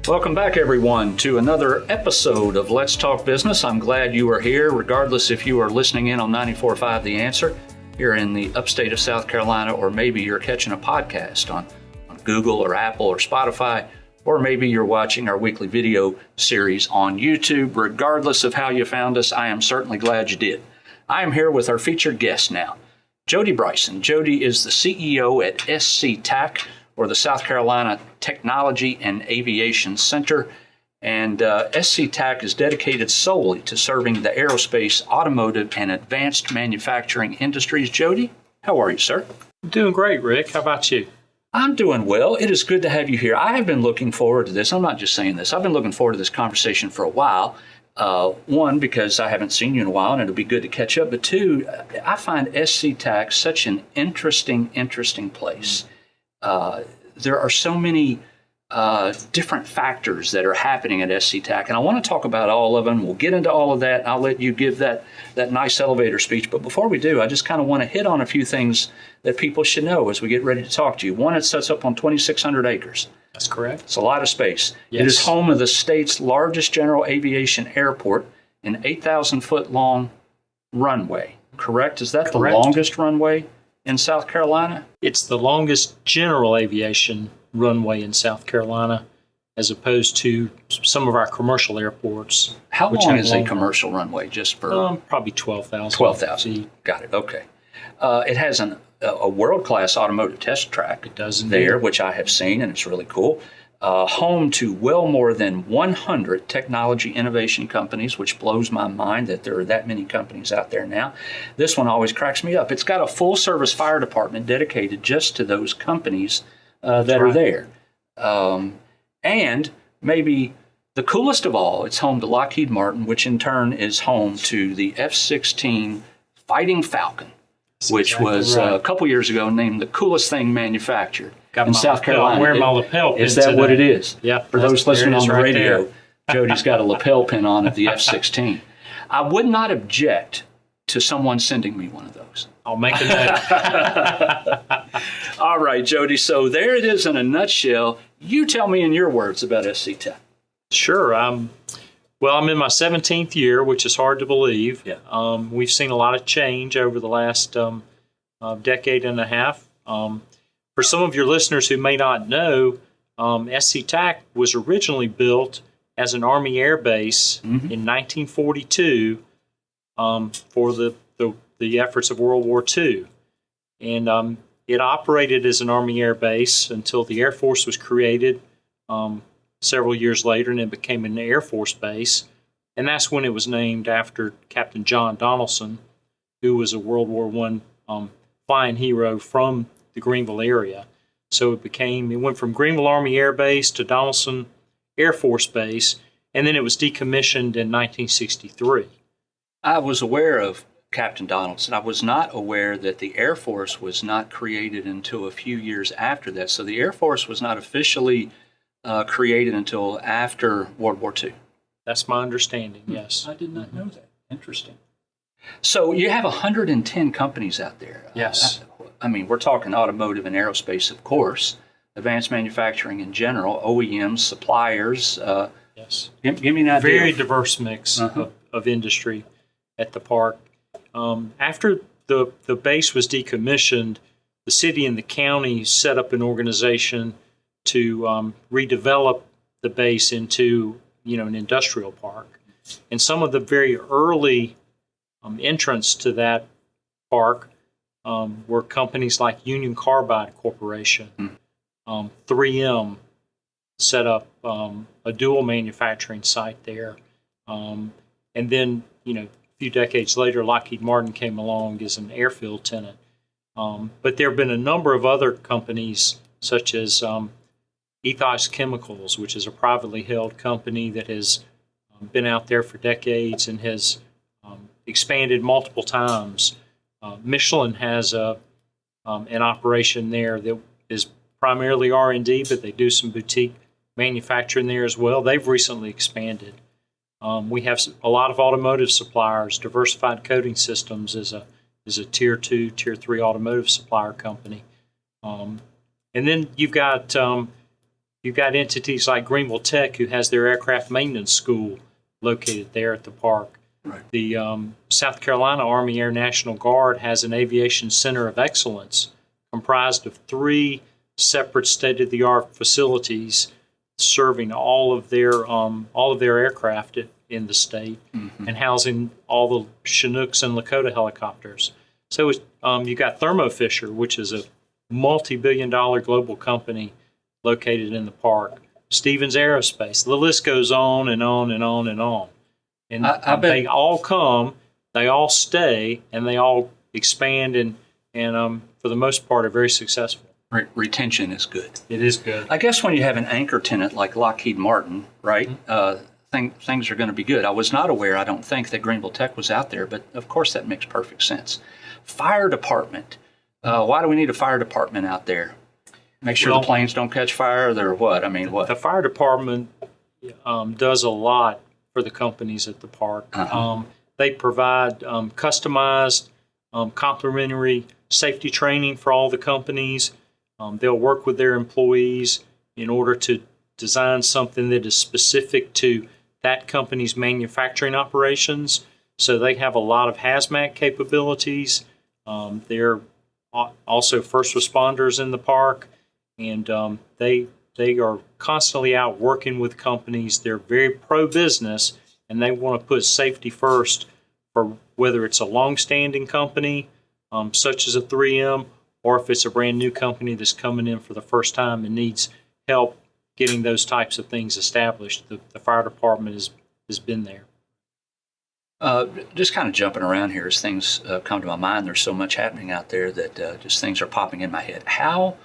Welcome back, everyone, to another episode of Let's Talk Business. I'm glad you are here, regardless if you are listening in on 94.5 The Answer here in the upstate of South Carolina, or maybe you're catching a podcast on Google or Apple or Spotify, or maybe you're watching our weekly video series on YouTube. Regardless of how you found us, I am certainly glad you did. I am here with our featured guest now, Jody Bryson. Jody is the CEO at SCTAC, or the South Carolina Technology and Aviation Center. And SCTAC is dedicated solely to serving the aerospace, automotive, and advanced manufacturing industries. Jody, how are you, sir? I'm doing great, Rick. How about you? I'm doing well. It is good to have you here. I have been looking forward to this. I'm not just saying this. I've been looking forward to this conversation for a while. One, because I haven't seen you in a while and it'll be good to catch up. But two, I find SCTAC such an interesting place. There are so many different factors that are happening at SCTAC, and I want to talk about all of them. We'll get into all of that. I'll let you give that nice elevator speech. But before we do, I just kind of want to hit on a few things that people should know as we get ready to talk to you. One, it sets up on 2,600 acres. That's correct. It's a lot of space. Yes. It is home of the state's largest general aviation airport, an 8,000-foot long runway. Correct? Is that Correct. The longest runway in South Carolina? It's the longest general aviation runway in South Carolina, as opposed to some of our commercial airports. How long is a commercial runway? Just for probably 12,000. 12,000. Got it. Okay. It has a world-class automotive test track. It does there, which I have seen, and it's really cool. Home to well more than 100 technology innovation companies, which blows my mind that there are that many companies out there now. This one always cracks me up. It's got a full-service fire department dedicated just to those companies that are there. And maybe the coolest of all, it's home to Lockheed Martin, which in turn is home to the F-16 Fighting Falcon, which was a couple years ago named the coolest thing manufactured in South Carolina. I'm wearing my lapel pin. Is that what it is? Yeah. For those listening on the radio, Jody's got a lapel pin on of the F-16. I would not object to someone sending me one of those. I'll make a note. All right, Jody. So there it is in a nutshell. You tell me in your words about SCTAC. Sure. I'm in my 17th year, which is hard to believe. Yeah. We've seen a lot of change over the last decade and a half. For some of your listeners who may not know, SCTAC was originally built as an Army air base in 1942 for the efforts of World War II. And it operated as an Army air base until the Air Force was created several years later, and it became an Air Force base. And that's when it was named after Captain John Donaldson, who was a World War I flying hero from the Greenville area. So it went from Greenville Army Air Base to Donaldson Air Force Base, and then it was decommissioned in 1963. I was aware of Captain Donaldson. I was not aware that the Air Force was not created until a few years after that. So the Air Force was not officially created until after World War II. That's my understanding, yes. I did not know that. Interesting. So you have 110 companies out there. Yes. I mean, we're talking automotive and aerospace, of course, advanced manufacturing in general, OEMs, suppliers. Yes. Give me an idea. Very diverse mix of industry at the park. After the base was decommissioned, the city and the county set up an organization to redevelop the base into an industrial park. And some of the very early entrants to that park were companies like Union Carbide Corporation. 3M set up a dual manufacturing site there. And then, a few decades later, Lockheed Martin came along as an airfield tenant. But there have been a number of other companies, such as Ethos Chemicals, which is a privately held company that has been out there for decades and has expanded multiple times. Michelin has an operation there that is primarily R&D, but they do some boutique manufacturing there as well. They've recently expanded. We have a lot of automotive suppliers. Diversified Coating Systems is a tier 2, tier 3 automotive supplier company. And then you've got You've got entities like Greenville Tech, who has their aircraft maintenance school located there at the park. Right. The South Carolina Army Air National Guard has an aviation center of excellence comprised of 3 separate state-of-the-art facilities serving all of their aircraft in the state, and housing all the Chinooks and Lakota helicopters. So you got Thermo Fisher, which is a multi-billion-dollar global company located in the park. Stevens Aerospace. The list goes on and on and on and on. And I bet they all come, they all stay, and they all expand, and for the most part are very successful. retention is good. It is good. I guess when you have an anchor tenant like Lockheed Martin, right, things are going to be good. I was not aware, I don't think, that Greenville Tech was out there, but of course that makes perfect sense. Fire department. Why do we need a fire department out there? Make sure the planes don't catch fire, or what? I mean, what? The fire department does a lot for the companies at the park. They provide customized, complimentary safety training for all the companies. They'll work with their employees in order to design something that is specific to that company's manufacturing operations. So they have a lot of hazmat capabilities. They're also first responders in the park, and they are constantly out working with companies. They're very pro-business, and they want to put safety first for whether it's a long-standing company, such as a 3M, or if it's a brand new company that's coming in for the first time and needs help getting those types of things established. The fire department has been there. Just kind of jumping around here as things come to my mind. There's so much happening out there that just things are popping in my head. How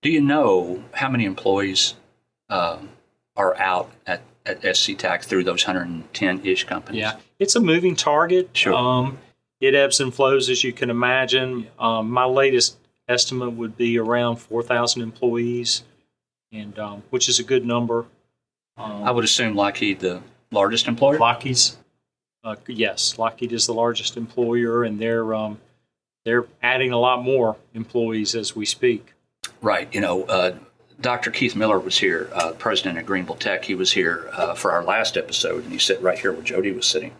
do you know how many employees are out at SCTAC through those 110-ish companies? Yeah, it's a moving target. Sure. It ebbs and flows, as you can imagine. My latest estimate would be around 4,000 employees, and which is a good number. I would assume Lockheed the largest employer? Lockheed's, yes, Lockheed is the largest employer, and they're adding a lot more employees as we speak. Right. Dr. Keith Miller was here, president of Greenville Tech. He was here for our last episode, and he sat right here where Jody was sitting.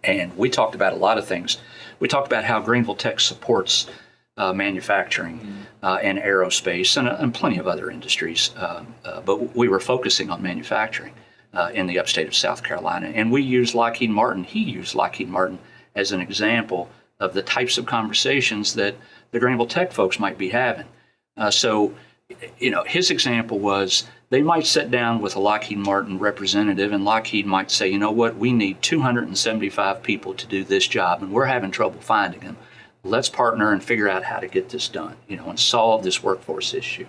And we talked about a lot of things. We talked about how Greenville Tech supports manufacturing and aerospace and plenty of other industries. But we were focusing on manufacturing in the upstate of South Carolina. And we used Lockheed Martin. He used Lockheed Martin as an example of the types of conversations that the Greenville Tech folks might be having. So his example was they might sit down with a Lockheed Martin representative, and Lockheed might say, you know what, we need 275 people to do this job, and we're having trouble finding them. Let's partner and figure out how to get this done, and solve this workforce issue.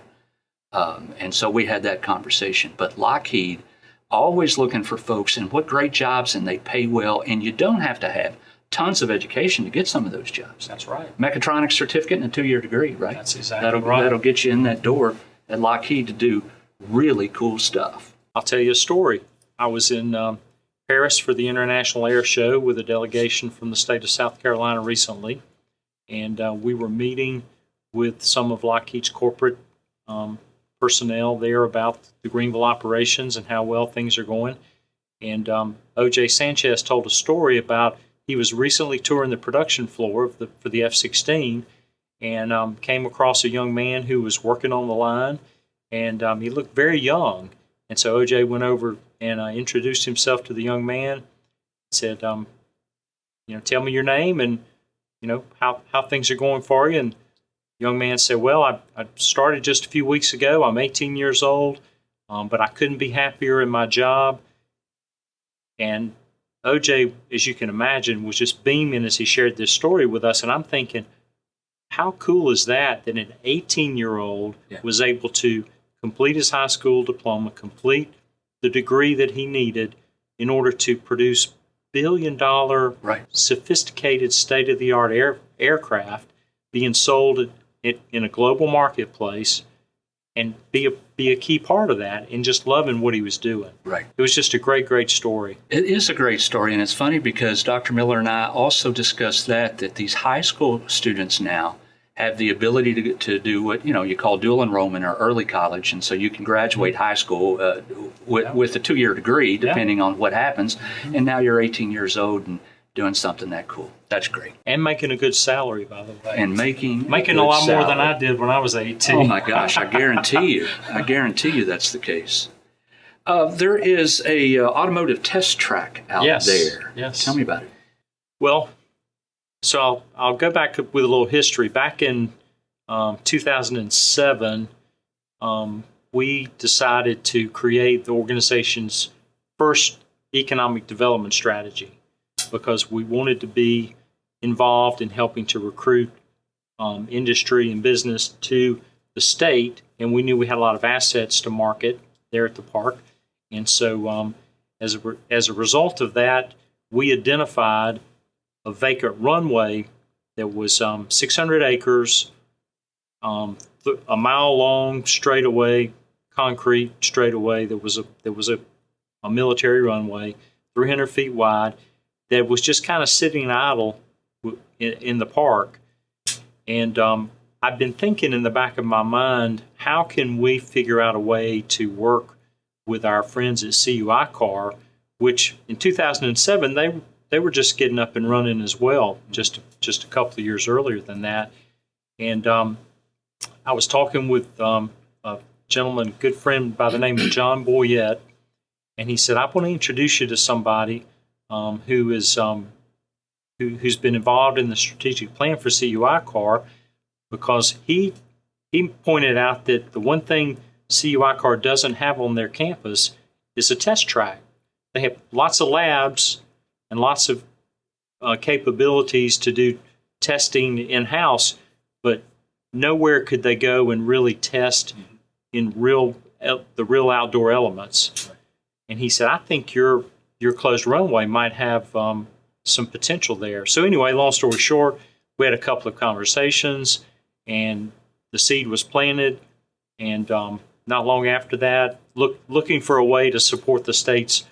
And so we had that conversation. But Lockheed, always looking for folks, and what great jobs, and they pay well, and you don't have to have tons of education to get some of those jobs. That's right. Mechatronics certificate and a 2-year degree, right? That's exactly right. That'll get you in that door at Lockheed to do really cool stuff. I'll tell you a story. I was in Paris for the International Air Show with a delegation from the state of South Carolina recently, and we were meeting with some of Lockheed's corporate personnel there about the Greenville operations and how well things are going. And O.J. Sanchez told a story about he was recently touring the production floor for the F-16 and came across a young man who was working on the line, and he looked very young. And so O.J. went over and introduced himself to the young man, said, tell me your name and, how things are going for you. And the young man said, well, I started just a few weeks ago. I'm 18 years old, but I couldn't be happier in my job. And O.J., as you can imagine, was just beaming as he shared this story with us. And I'm thinking, how cool is that an 18-year-old was able to complete his high school diploma, complete the degree that he needed in order to produce billion-dollar, sophisticated, state-of-the-art aircraft being sold in a global marketplace, and be a key part of that, and just loving what he was doing. Right. It was just a great, great story. It is a great story, and it's funny because Dr. Miller and I also discussed that these high school students now have the ability to do what you call dual enrollment or early college, and so you can graduate high school with a 2-year degree, depending on what happens. And now you're 18 years old and doing something that cool. That's great. And making a good salary, by the way. And making a lot more than I did when I was 18. Oh my gosh! I guarantee you that's the case. There is a automotive test track out there. Yes. Tell me about it. Well, so I'll go back with a little history. Back in 2007, we decided to create the organization's first economic development strategy because we wanted to be involved in helping to recruit industry and business to the state, and we knew we had a lot of assets to market there at the park. And so as a result of that, we identified a vacant runway that was 600 acres, a mile long straightaway, concrete straightaway that was a military runway, 300 feet wide, that was just kind of sitting idle in the park. And I've been thinking in the back of my mind, how can we figure out a way to work with our friends at CUI Car, which in 2007, they were just getting up and running as well, just a couple of years earlier than that. And I was talking with a gentleman, good friend by the name of John Boyette, and he said, I want to introduce you to somebody who's been involved in the strategic plan for CUI Car, because he pointed out that the one thing CUI Car doesn't have on their campus is a test track. They have lots of labs and lots of capabilities to do testing in-house, but nowhere could they go and really test in the real outdoor elements. And he said, I think your closed runway might have some potential there. So anyway, long story short, we had a couple of conversations, and the seed was planted. And not long after that, looking for a way to support the state's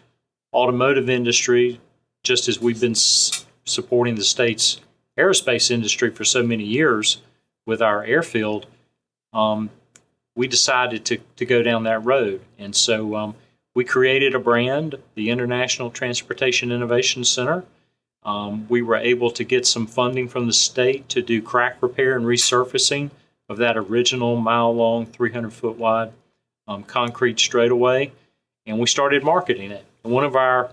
automotive industry, just as we've been supporting the state's aerospace industry for so many years with our airfield, we decided to go down that road. And so we created a brand, the International Transportation Innovation Center. We were able to get some funding from the state to do crack repair and resurfacing of that original mile-long, 300-foot-wide concrete straightaway, and we started marketing it. And one of our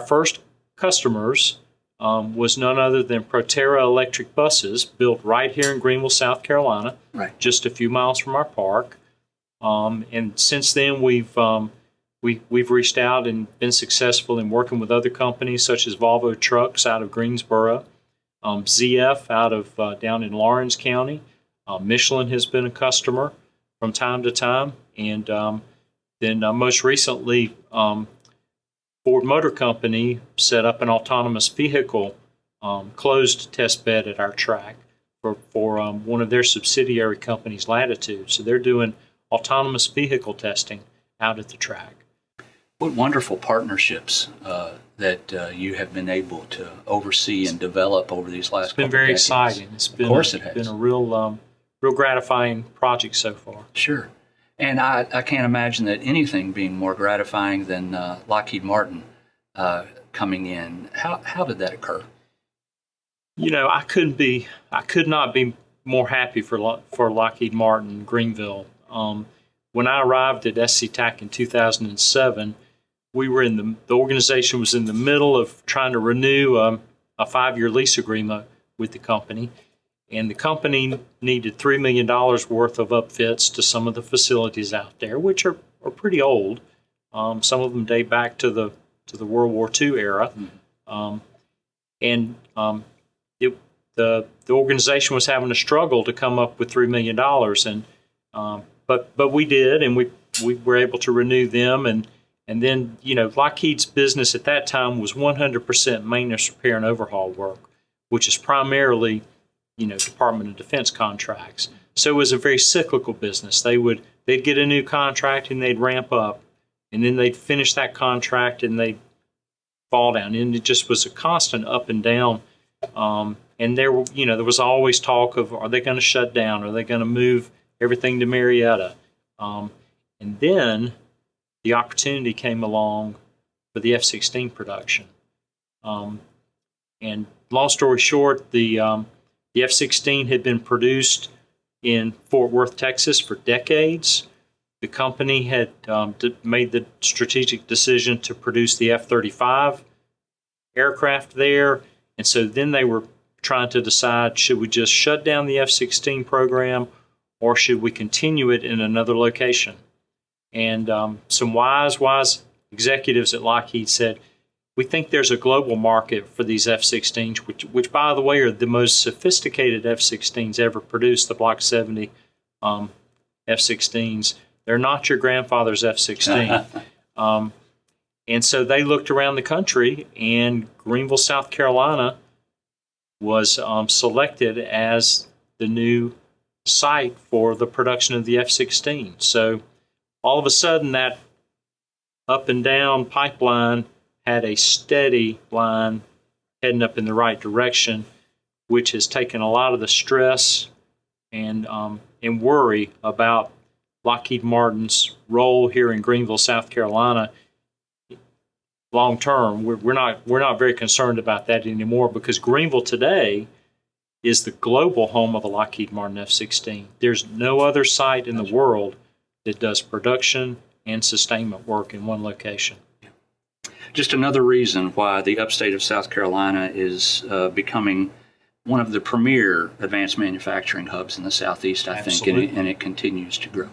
first customers was none other than Proterra Electric Buses, built right here in Greenville, South Carolina, right, just a few miles from our park. And since then, we've reached out and been successful in working with other companies such as Volvo Trucks out of Greensboro, ZF out of down in Lawrence County. Michelin has been a customer from time to time, and then most recently, Ford Motor Company set up an autonomous vehicle closed test bed at our track for one of their subsidiary companies, Latitude. So they're doing autonomous vehicle testing out at the track. What wonderful partnerships that you have been able to oversee and develop over these last couple of decades. It's been very exciting. It's been, of course it has. Been a real gratifying project so far. Sure. And I can't imagine that anything being more gratifying than Lockheed Martin coming in. How did that occur? I could not be more happy for Lockheed Martin Greenville. When I arrived at SCTAC in 2007, the organization was in the middle of trying to renew a 5-year lease agreement with the company. And the company needed $3 million worth of upfits to some of the facilities out there, which are pretty old. Some of them date back to the World War II era. Mm-hmm. The organization was having a struggle to come up with $3 million, but we did, and we were able to renew them. And then Lockheed's business at that time was 100% maintenance, repair, and overhaul work, which is primarily Department of Defense contracts. So it was a very cyclical business. They'd get a new contract and they'd ramp up, and then they'd finish that contract and they'd fall down. And it just was a constant up and down And there was always talk of, are they going to shut down? Are they going to move everything to Marietta? And then the opportunity came along for the F-16 production. And long story short, the F-16 had been produced in Fort Worth, Texas for decades. The company had made the strategic decision to produce the F-35 aircraft there. And so then they were trying to decide, should we just shut down the F-16 program or should we continue it in another location? And some wise executives at Lockheed said, we think there's a global market for these F-16s, which by the way, are the most sophisticated F-16s ever produced, the Block 70 F-16s. They're not your grandfather's F-16. And so they looked around the country, and Greenville, South Carolina was selected as the new site for the production of the F-16. So all of a sudden, that up and down pipeline had a steady line heading up in the right direction, which has taken a lot of the stress and worry about Lockheed Martin's role here in Greenville, South Carolina. Long term, we're not very concerned about that anymore, because Greenville today is the global home of the Lockheed Martin F-16. There's no other site in the world that does production and sustainment work in one location. Just another reason why the upstate of South Carolina is becoming one of the premier advanced manufacturing hubs in the Southeast, I think, and it continues to grow.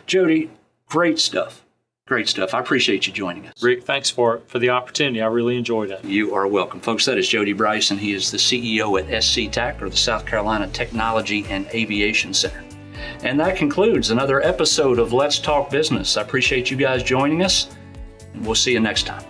Jody, great stuff. Great stuff. I appreciate you joining us. Rick, thanks for the opportunity. I really enjoyed it. You are welcome. Folks, that is Jody Bryson. He is the CEO at SCTAC, or the South Carolina Technology and Aviation Center. And that concludes another episode of Let's Talk Business. I appreciate you guys joining us, and we'll see you next time.